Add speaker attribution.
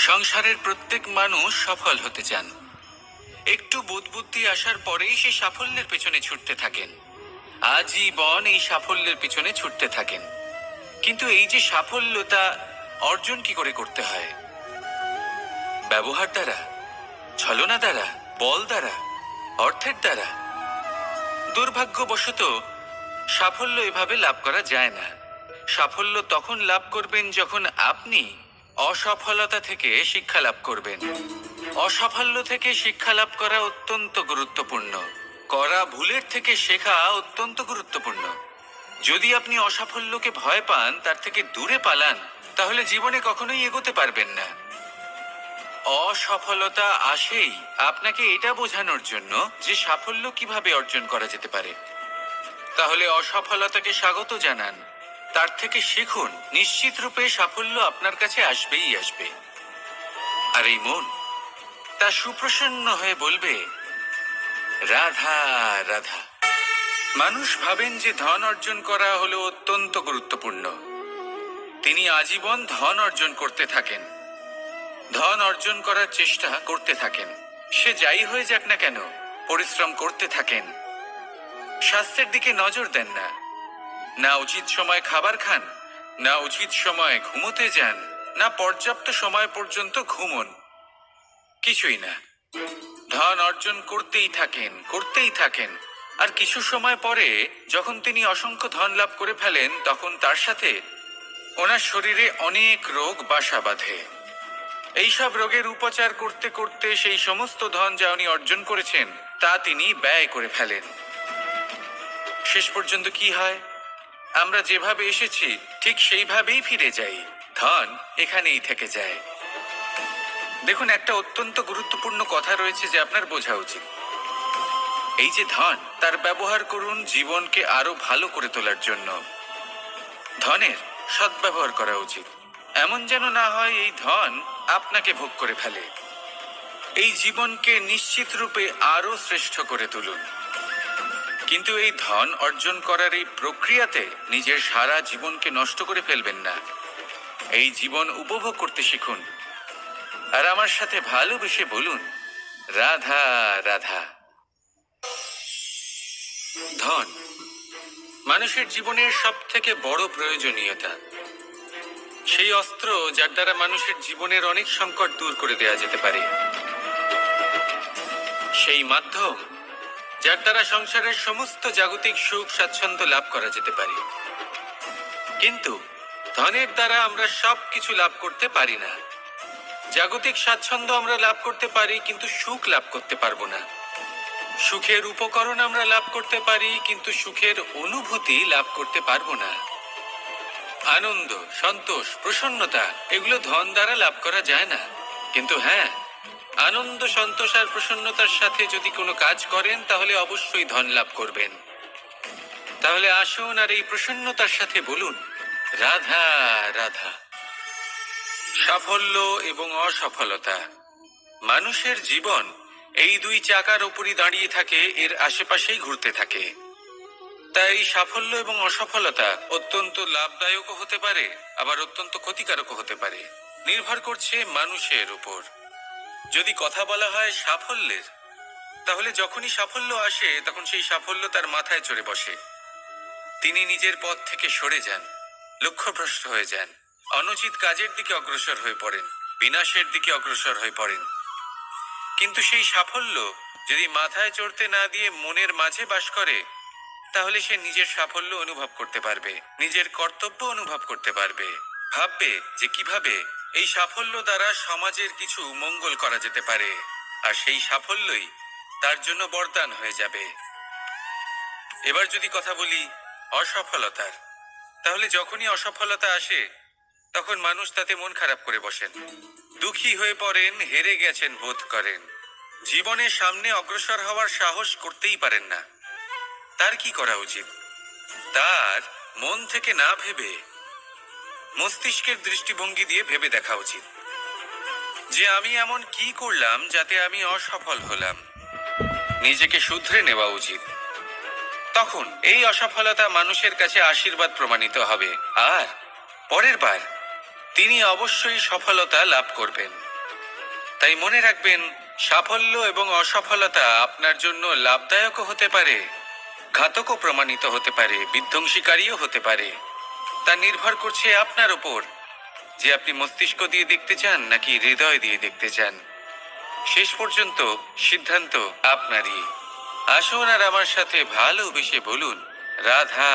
Speaker 1: সংসারের প্রত্যেক মানুষ সফল হতে চান। একটু বুদ্বুদ্ধি আসার পরেই সে সাফল্যের পেছনে ছুটতে থাকেন, আজীবন এই সাফল্যের পিছনে ছুটতে থাকেন। কিন্তু এই যে সাফল্য, তা অর্জন কি করে করতে হয়? ব্যবহার দ্বারা, ছলনা দ্বারা, বল দ্বারা, অর্থের দ্বারা? দুর্ভাগ্যবশত সাফল্য এভাবে লাভ করা যায় না। সাফল্য তখন লাভ করবেন যখন আপনি অসফলতা থেকে শিক্ষা লাভ করবেন। অসাফল্য থেকে শিক্ষা লাভ করা অত্যন্ত গুরুত্বপূর্ণ। করা ভুলের থেকে শেখা অত্যন্ত গুরুত্বপূর্ণ। যদি আপনি অসাফল্যকে ভয় পান, তার থেকে দূরে পালান, তাহলে জীবনে কখনোই এগোতে পারবেন না। অসফলতা আসেই আপনাকে এটা বোঝানোর জন্য যে সাফল্য কিভাবে অর্জন করা যেতে পারে। তাহলে অসফলতাকে স্বাগত জানান, তার থেকে শিখুন। নিশ্চিত রূপে সাফল্য আপনার কাছে আসবেই আসবে। আর এই মন তা সুপ্রসন্ন হয়ে বলবে, রাধা রাধা। মানুষ ভাবেন যে ধন অর্জন করা হলো অত্যন্ত গুরুত্বপূর্ণ। তিনি আজীবন ধন অর্জন করতে থাকেন, ধন অর্জন করার চেষ্টা করতে থাকেন। সে যাই হয়ে যাক না কেন, পরিশ্রম করতে থাকেন। স্বাস্থ্যের দিকে নজর দেন না, না উচিত সময় খাবার খান, না উচিত সময় ঘুমোতে যান, না পর্যাপ্ত সময় পর্যন্ত ঘুমন, কিছুই না। ধন অর্জন করতেই থাকেন, করতেই থাকেন। আর কিছু সময় পরে যখন তিনি অসংখ্য ধন লাভ করে ফেলেন, তখন তার সাথে ওনার শরীরে অনেক রোগ বাসা বাঁধে। এইসব রোগের উপচার করতে করতে সেই সমস্ত ধন যা উনি অর্জন করেছেন, তা তিনি ব্যয় করে ফেলেন। শেষ পর্যন্ত কি হয়? আমরা যেভাবে এসেছি ঠিক সেইভাবেই ফিরে যাই। ধন এখানেই থেকে যায়। দেখুন, একটা অত্যন্ত গুরুত্বপূর্ণ কথা রয়েছে যে আপনার বোঝা উচিত। এই যে ধন, তার ব্যবহার করুন জীবনকে আরো ভালো করে তোলার জন্য। ধনের সদ্ব্যবহার করা উচিত, এমন যেন না হয় এই ধন আপনাকে ভোগ করে ফেলে। এই জীবনকে নিশ্চিত রূপে আরো শ্রেষ্ঠ করে তুলুন। কিন্তু এই ধন অর্জন করার এই প্রক্রিয়াতে নিজের সারা জীবনকে নষ্ট করে ফেলবেন না। এই জীবন উপভোগ করতে শিখুন। আর আমার সাথে ভালোবেসে বলুন, রাধা রাধা। ধন মানুষের জীবনের সব থেকে বড় প্রয়োজনীয়তা, সেই অস্ত্র যার দ্বারা মানুষের জীবনের অনেক সংকট দূর করে দেওয়া যেতে পারে, সেই মাধ্যম যার দ্বারা সংসারের সমস্ত জাগতিক সুখ স্বাচ্ছন্দ্য লাভ করা যেতে পারে। কিন্তু ধনের দ্বারা আমরা সব কিছু লাভ করতে পারি না। জাগতিক স্বাচ্ছন্দ্য আমরা লাভ করতে পারি, কিন্তু সুখ লাভ করতে পারবো না। সুখের উপকরণ আমরা লাভ করতে পারি, কিন্তু সুখের অনুভূতি লাভ করতে পারবো না। আনন্দ, সন্তোষ, প্রসন্নতা এগুলো ধন দ্বারা লাভ করা যায় না। কিন্তু হ্যাঁ, আনন্দ, সন্তোষ আর প্রসন্নতার সাথে যদি কোনো কাজ করেন, তাহলে অবশ্যই ধন লাভ করবেন। তাহলে আসুন আর এই প্রসন্নতার সাথে বলুন, রাধা রাধা। সাফল্য এবং অসফলতা, মানুষের জীবন এই দুই চাকার উপরই দাঁড়িয়ে থাকে, এর আশেপাশেই ঘুরতে থাকে। তাই সাফল্য এবং অসফলতা অত্যন্ত লাভদায়কও হতে পারে, আবার অত্যন্ত ক্ষতিকারকও হতে পারে। নির্ভর করছে মানুষের উপর। যদি কথা বলা হয় সাফল্যের, তাহলে যখনই সাফল্য আসে তখন সেই সাফল্য তার মাথায় চড়ে বসে। তিনি নিজের পথ থেকে সরে যান, লক্ষ্যভ্রষ্ট হয়ে যান, অনুচিত কাজের দিকে অগ্রসর হয়ে পড়েন, বিনাশের দিকে অগ্রসর হয়ে পড়েন। কিন্তু সেই সাফল্য যদি মাথায় চড়তে না দিয়ে মনের মাঝে বাস করে, তাহলে সে নিজের সাফল্য অনুভব করতে পারবে, নিজের কর্তব্য অনুভব করতে পারবে, ভাববে যে কিভাবে এই সাফল্য দ্বারা সমাজের কিছু মঙ্গল করা যেতে পারে। আর সেই সাফল্যই তার জন্য বরদান হয়ে যাবে। এবার যদি কথা বলি অসফলতার, তাহলে যখনই অসফলতা আসে তখন মানুষ তাতে মন খারাপ করে বসেন, দুঃখী হয়ে পড়েন, হেরে গেছেন বোধ করেন, জীবনের সামনে অগ্রসর হওয়ার সাহস করতেই পারেন না। তার কি করা উচিত? তার মন থেকে না ভেবে মস্তিষ্কের দৃষ্টিভঙ্গি দিয়ে ভেবে দেখা উচিত যে আমি এমন কি করলাম যাতে আমি অসফল হলাম। নিজেকে শুধরে নেওয়া উচিত। তখন এই অসফলতা মানুষের কাছে আশীর্বাদ প্রমাণিত হবে, আর পরের বার তিনি অবশ্যই সফলতা লাভ করবেন। তাই মনে রাখবেন, সাফল্য এবং অসফলতা আপনার জন্য লাভদায়কও হতে পারে, ঘাতকও প্রমাণিত হতে পারে, বিধ্বংসীকারীও হতে পারে। তা নির্ভর করছে আপনার ওপর, যে আপনি মস্তিষ্ক দিয়ে দেখতে চান নাকি হৃদয় দিয়ে দেখতে চান। শেষ পর্যন্ত সিদ্ধান্ত আপনারই। আসুন আর আমার সাথে ভালোবেসে বলুন, রাধা।